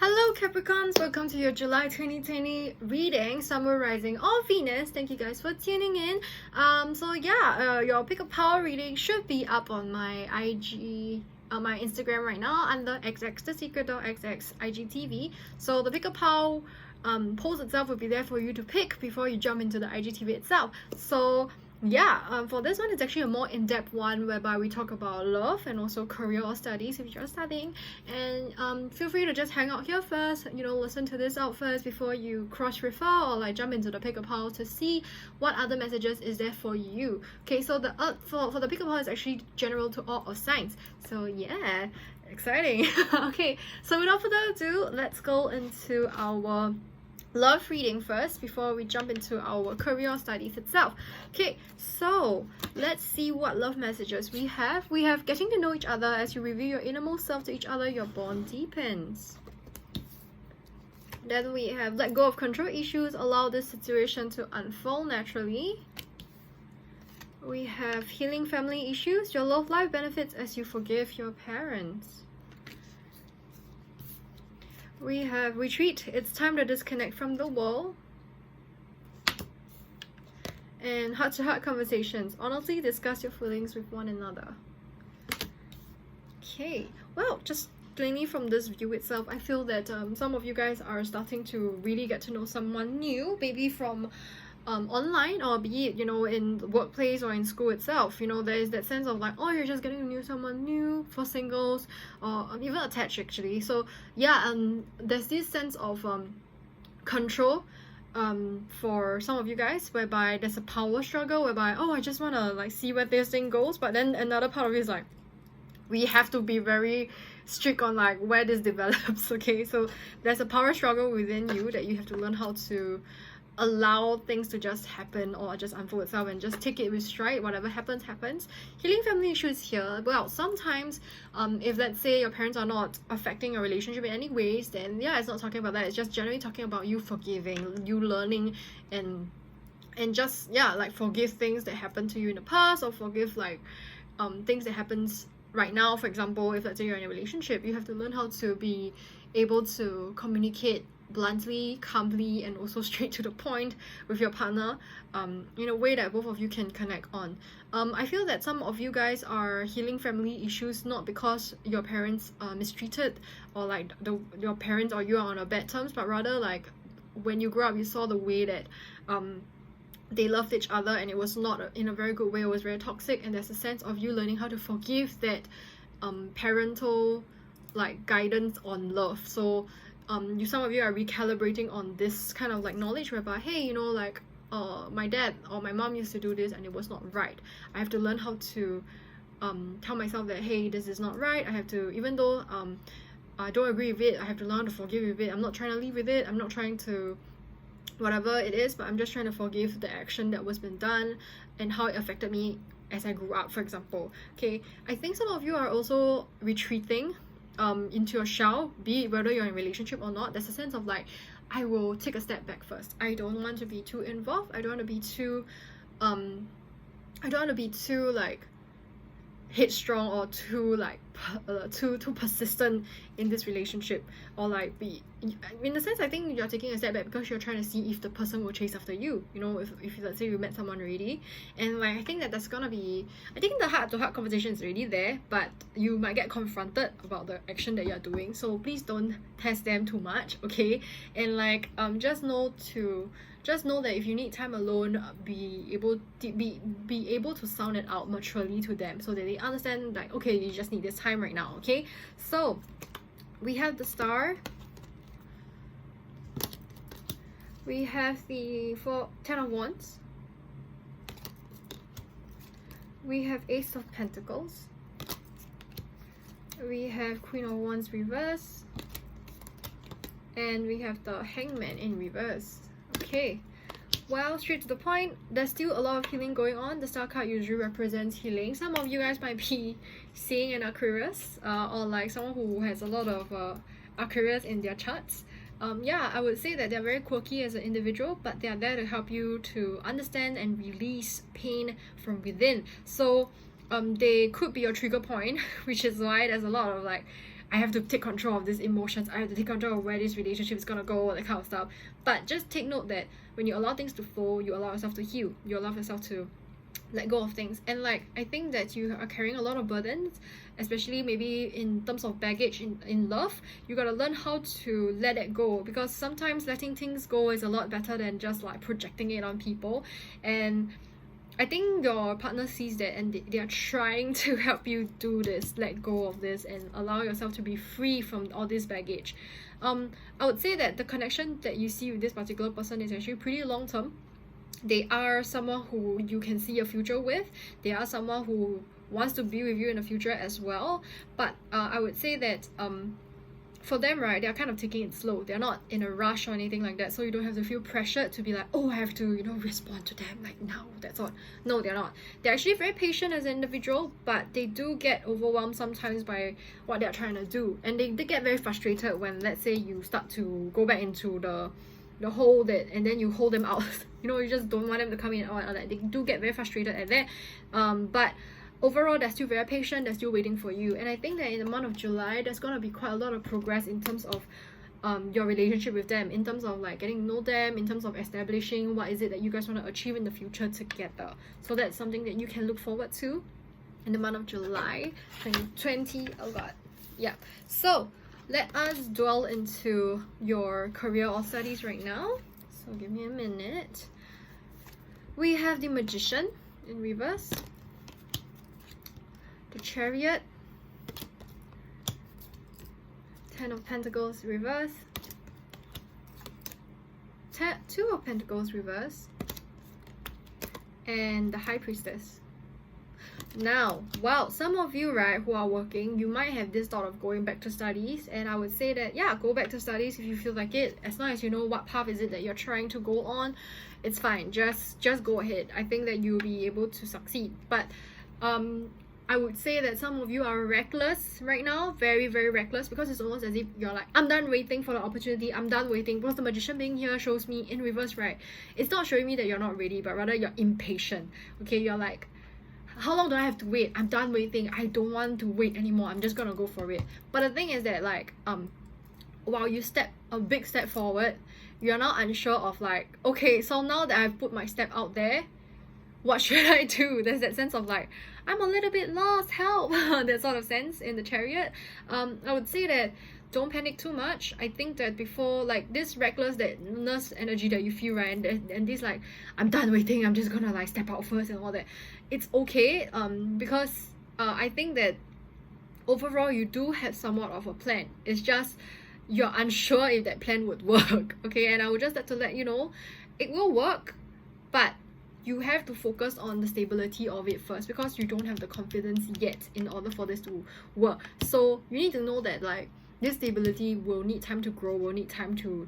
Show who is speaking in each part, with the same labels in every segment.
Speaker 1: Hello Capricorns, welcome to your July 2020 reading, summarizing all Venus. Thank you guys for tuning in. Your pick a power reading should be up on my IG, my Instagram right now under XX thesecretdoorsales IGTV. So the pick a power post itself will be there for you to pick before you jump into the IGTV itself. So for this one, it's actually a more in-depth one whereby we talk about love and also career or studies if you're studying. And feel free to just hang out here first, listen to this out first before you cross-refer or like jump into the pick-a-pile to see what other messages is there for you. Okay, so the for the pick-a-pile is actually general to all of signs. So yeah, exciting. Okay, so without further ado, let's go into our love reading first before we jump into our career studies itself. Okay, so let's see what love messages we have. We have getting to know each other. As you reveal your innermost self to each other, your bond deepens. Then we have let go of control issues, allow this situation to unfold naturally. We have healing family issues, your love life benefits as you forgive your parents. We have retreat, it's time to disconnect from the world. And heart-to-heart conversations, honestly discuss your feelings with one another. Okay, well, just plainly from this view itself, I feel that some of you guys are starting to really get to know someone new, maybe from online, or be it in the workplace or in school itself. There is that sense of like, oh, you're just getting to know someone new for singles or even attached actually. So there's this sense of control for some of you guys, whereby there's a power struggle whereby, oh, I just want to like see where this thing goes, but then another part of it is like, we have to be very strict on like where this develops. Okay, so there's a power struggle within you that you have to learn how to allow things to just happen or just unfold itself and just take it with stride. Whatever happens. Healing family issues here, well, sometimes if let's say your parents are not affecting your relationship in any ways, then it's not talking about that. It's just generally talking about you forgiving, you learning, and just like forgive things that happened to you in the past, or forgive like things that happens right now. For example, if let's say you're in a relationship, you have to learn how to be able to communicate bluntly, calmly, and also straight to the point with your partner in a way that both of you can connect on. I feel that some of you guys are healing family issues not because your parents mistreated or like your parents or you are on a bad terms, but rather like when you grew up you saw the way that they loved each other and it was not in a very good way. It was very toxic, and there's a sense of you learning how to forgive that parental like guidance on love. So some of you are recalibrating on this kind of like knowledge whereby, hey, my dad or my mom used to do this and it was not right. I have to learn how to tell myself that, hey, this is not right. I have to, even though I don't agree with it, I have to learn to forgive with it. I'm not trying to live with it. I'm not trying to whatever it is, but I'm just trying to forgive the action that was been done and how it affected me as I grew up, for example. Okay, I think some of you are also retreating into your shell, be it whether you're in a relationship or not. There's a sense of like, I will take a step back first. I don't want to be too involved. I don't want to be too like headstrong or too like too persistent in this relationship, or like be in a sense. I think you're taking a step back because you're trying to see if the person will chase after you. If let's say you met someone already, and like I think that's gonna be, I think the heart-to-heart conversation is already there, but you might get confronted about the action that you're doing. So please don't test them too much, okay? And like just know that if you need time alone, be able to sound it out maturely to them so that they understand like, okay, you just need this time right now. Okay, so we have the Star, we have the 10 of Wands, we have Ace of Pentacles, we have Queen of Wands reverse, and we have the Hangman in reverse. Okay, well, straight to the point, there's still a lot of healing going on. The Star card usually represents healing. Some of you guys might be seeing an Aquarius or like someone who has a lot of Aquarius in their charts. I would say that they're very quirky as an individual, but they are there to help you to understand and release pain from within. So they could be your trigger point, which is why there's a lot of like I have to take control of these emotions, I have to take control of where this relationship is gonna go, that kind of stuff. But just take note that when you allow things to flow, you allow yourself to heal, you allow yourself to let go of things. And like, I think that you are carrying a lot of burdens, especially maybe in terms of baggage in love. You gotta learn how to let it go, because sometimes letting things go is a lot better than just like projecting it on people. And I think your partner sees that, and they are trying to help you do this, let go of this, and allow yourself to be free from all this baggage. I would say that the connection that you see with this particular person is actually pretty long term. They are someone who you can see a future with. They are someone who wants to be with you in the future as well. But I would say that for them, right, they're kind of taking it slow. They're not in a rush or anything like that, so you don't have to feel pressured to be like, oh, I have to, respond to them like now, that's all. No, they're not. They're actually very patient as an individual, but they do get overwhelmed sometimes by what they're trying to do. And they get very frustrated when, let's say, you start to go back into the hole that, and then you hold them out. You just don't want them to come in or that. They do get very frustrated at that. But overall, they're still very patient, they're still waiting for you. And I think that in the month of July, there's going to be quite a lot of progress in terms of your relationship with them, in terms of like getting to know them, in terms of establishing what is it that you guys want to achieve in the future together. So that's something that you can look forward to in the month of July 2020. Oh god. Yeah. So let us dwell into your career or studies right now. So give me a minute. We have the Magician in reverse, the Chariot, 10 of Pentacles reverse, Two of Pentacles reverse, and the High Priestess. Now, well, some of you, right, who are working, you might have this thought of going back to studies, and I would say that, yeah, go back to studies if you feel like it. As long as you know what path is it that you're trying to go on, it's fine. Just go ahead. I think that you'll be able to succeed. But I would say that some of you are reckless right now, very, very reckless, because it's almost as if you're like, I'm done waiting for the opportunity, I'm done waiting. Because the Magician being here shows me in reverse, right? It's not showing me that you're not ready, but rather you're impatient. Okay, you're like, how long do I have to wait? I'm done waiting. I don't want to wait anymore. I'm just gonna go for it. But the thing is that, like, while you step a big step forward, you're now unsure of like, okay, so now that I've put my step out there, what should I do? There's that sense of like, I'm a little bit lost, help. That sort of sense in the Chariot. I would say that don't panic too much. I think that before, like, this recklessness energy that you feel, right, and this like, I'm done waiting, I'm just gonna like step out first and all that, it's okay, because I think that overall you do have somewhat of a plan. It's just you're unsure if that plan would work. Okay, and I would just like to let you know it will work, but you have to focus on the stability of it first, because you don't have the confidence yet in order for this to work. So you need to know that, like, this stability will need time to grow, will need time to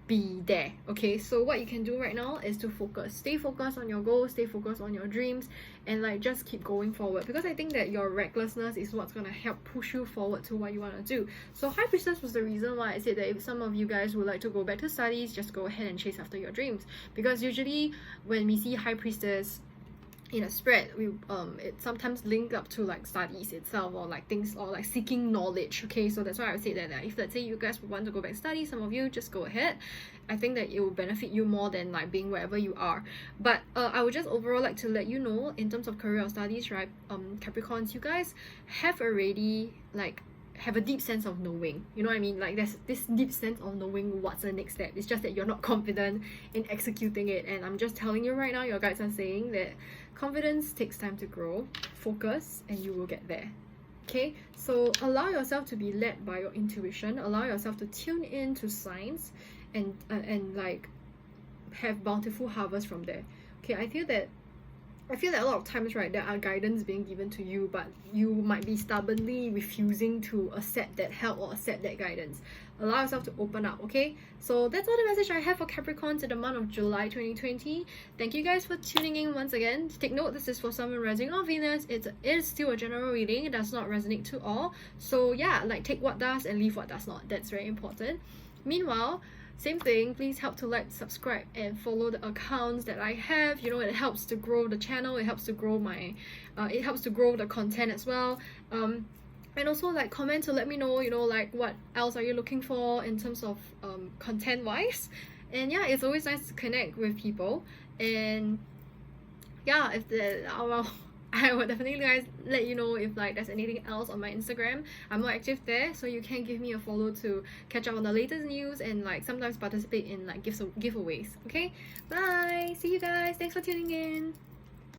Speaker 1: be there. Okay, so what you can do right now is to stay focused on your goals, stay focused on your dreams, and like just keep going forward, because I think that your recklessness is what's gonna help push you forward to what you want to do. So High Priestess was the reason why I said that if some of you guys would like to go back to studies, just go ahead and chase after your dreams, because usually when we see High Priestess in a spread, it sometimes linked up to like studies itself, or like things, or like seeking knowledge. Okay, so that's why I would say that if let's say you guys want to go back to study, some of you just go ahead. I think that it will benefit you more than like being wherever you are. But I would just overall like to let you know, in terms of career or studies, right, Capricorns, you guys have already like have a deep sense of knowing, you know what I mean? Like, there's this deep sense of knowing what's the next step. It's just that you're not confident in executing it. And I'm just telling you right now, your guides are saying that confidence takes time to grow. Focus and you will get there. Okay, so allow yourself to be led by your intuition, allow yourself to tune in to signs, and like have bountiful harvest from there. Okay, I feel that a lot of times, right, there are guidance being given to you, but you might be stubbornly refusing to accept that help or accept that guidance. Allow yourself to open up. Okay, so that's all the message I have for Capricorns in the month of July 2020. Thank you guys for tuning in once again. Take note, this is for someone rising on Venus. It is still a general reading. It does not resonate to all. So yeah, like, take what does and leave what does not. That's very important. Meanwhile, same thing, please help to like, subscribe, and follow the accounts that I have. You know, it helps to grow the channel, it helps to grow my it helps to grow the content as well. And also like comment to let me know, you know, like what else are you looking for in terms of content wise. And yeah, it's always nice to connect with people. And yeah, if the well, I will definitely guys let you know if like there's anything else on my Instagram. I'm more active there, so you can give me a follow to catch up on the latest news and like sometimes participate in like giveaways. Okay, bye, see you guys, thanks for tuning in.